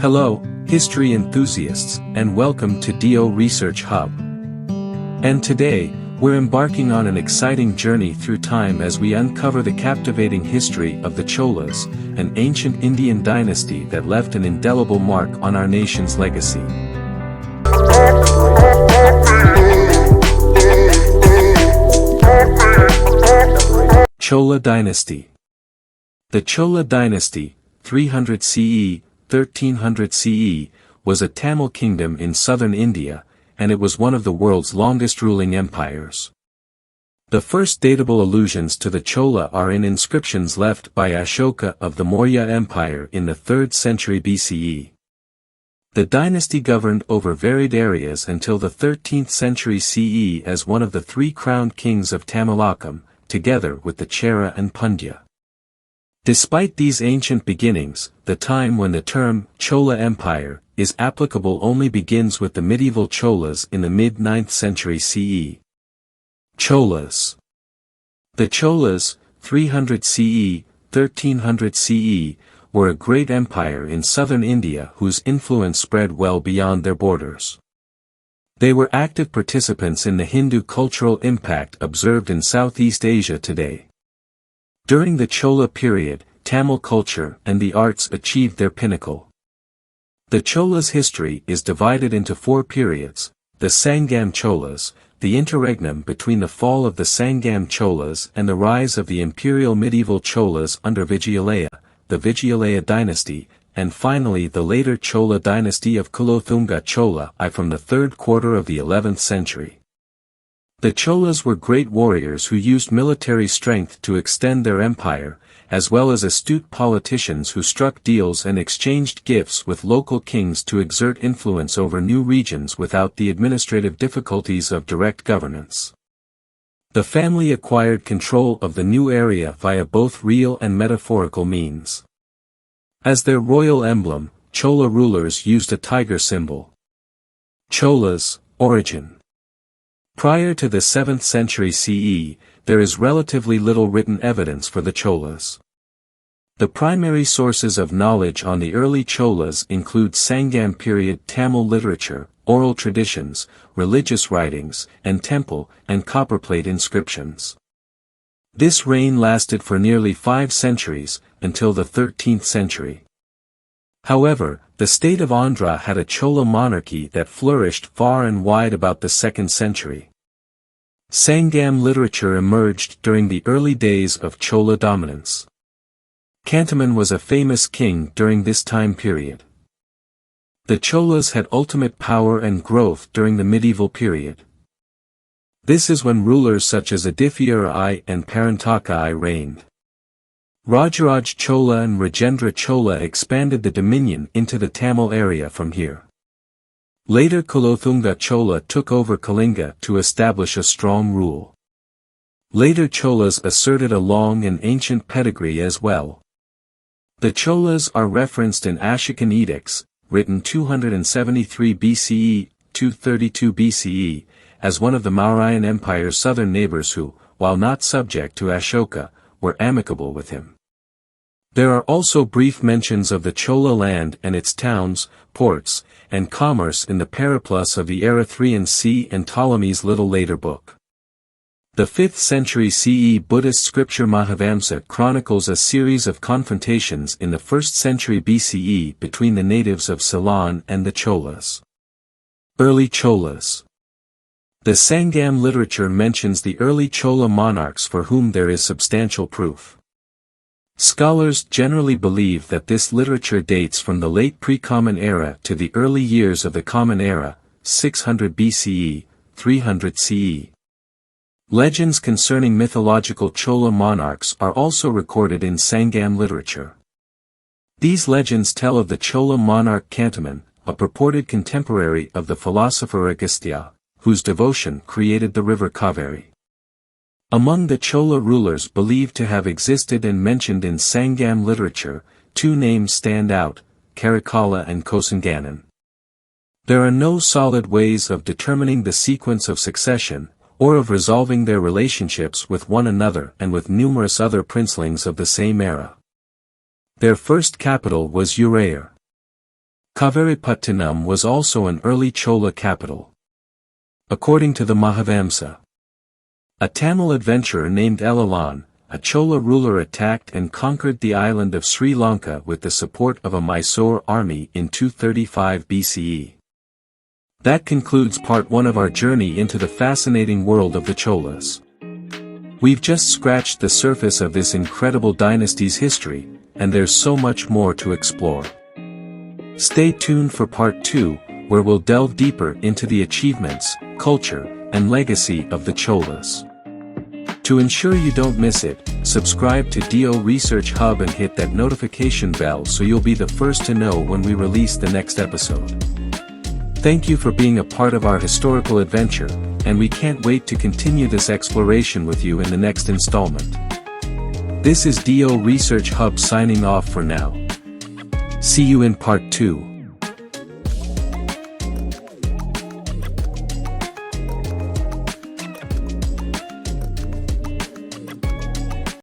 Hello, history enthusiasts, and welcome to DO Research Hub. And today, we're embarking on an exciting journey through time as we uncover the captivating history of the Cholas, an ancient Indian dynasty that left an indelible mark on our nation's legacy. Chola Dynasty. The Chola Dynasty, 300 CE, 1300 CE, was a Tamil kingdom in southern India, and it was one of the world's longest ruling empires. The first datable allusions to the Chola are in inscriptions left by Ashoka of the Maurya Empire in the 3rd century BCE. The dynasty governed over varied areas until the 13th century CE as one of the three crowned kings of Tamilakam, together with the Chera and Pandya. Despite these ancient beginnings, the time when the term Chola Empire is applicable only begins with the medieval Cholas in the mid-9th century CE. Cholas. The Cholas, 300 CE, 1300 CE, were a great empire in southern India whose influence spread well beyond their borders. They were active participants in the Hindu cultural impact observed in Southeast Asia today. During the Chola period, Tamil culture and the arts achieved their pinnacle. The Cholas' history is divided into four periods: the Sangam Cholas, the interregnum between the fall of the Sangam Cholas and the rise of the imperial medieval Cholas under Vijayalaya, the Vijayalaya dynasty, and finally the later Chola dynasty of Kulothunga Chola I from the 3rd quarter of the 11th century. The Cholas were great warriors who used military strength to extend their empire, as well as astute politicians who struck deals and exchanged gifts with local kings to exert influence over new regions without the administrative difficulties of direct governance. The family acquired control of the new area via both real and metaphorical means. As their royal emblem, Chola rulers used a tiger symbol. Cholas Origin. Prior to the 7th century CE, there is relatively little written evidence for the Cholas. The primary sources of knowledge on the early Cholas include Sangam period Tamil literature, oral traditions, religious writings, and temple and copperplate inscriptions. This reign lasted for nearly 5 centuries, until the 13th century. However, the state of Andhra had a Chola monarchy that flourished far and wide about the 2nd century. Sangam literature emerged during the early days of Chola dominance. Kantaman was a famous king during this time period. The Cholas had ultimate power and growth during the medieval period. This is when rulers such as Aditya I and Parantaka I reigned. Rajaraj Chola and Rajendra Chola expanded the dominion into the Tamil area from here. Later Kulothunga Chola took over Kalinga to establish a strong rule. Later Cholas asserted a long and ancient pedigree as well. The Cholas are referenced in Ashokan edicts, written 273 BCE, 232 BCE, as one of the Mauryan Empire's southern neighbors who, while not subject to Ashoka, were amicable with him. There are also brief mentions of the Chola land and its towns, ports, and commerce in the Periplus of the Erythraean Sea and Ptolemy's little later book. The 5th century CE Buddhist scripture Mahavamsa chronicles a series of confrontations in the 1st century BCE between the natives of Ceylon and the Cholas. Early Cholas. The Sangam literature mentions the early Chola monarchs for whom there is substantial proof. Scholars generally believe that this literature dates from the late pre-Common Era to the early years of the Common Era, 600 BCE, 300 CE. Legends concerning mythological Chola monarchs are also recorded in Sangam literature. These legends tell of the Chola monarch Kantaman, a purported contemporary of the philosopher Agastya, whose devotion created the river Kaveri. Among the Chola rulers believed to have existed and mentioned in Sangam literature, two names stand out, Karikala and Kosanganan. There are no solid ways of determining the sequence of succession, or of resolving their relationships with one another and with numerous other princelings of the same era. Their first capital was Uraiyur. Kavaripattinam was also an early Chola capital. According to the Mahavamsa, a Tamil adventurer named Elalan, a Chola ruler attacked and conquered the island of Sri Lanka with the support of a Mysore army in 235 BCE. That concludes part 1 of our journey into the fascinating world of the Cholas. We've just scratched the surface of this incredible dynasty's history, and there's so much more to explore. Stay tuned for part 2, where we'll delve deeper into the achievements, culture, and legacy of the Cholas. To ensure you don't miss it, subscribe to DO Research Hub and hit that notification bell so you'll be the first to know when we release the next episode. Thank you for being a part of our historical adventure, and we can't wait to continue this exploration with you in the next installment. This is DO Research Hub signing off for now. See you in part 2.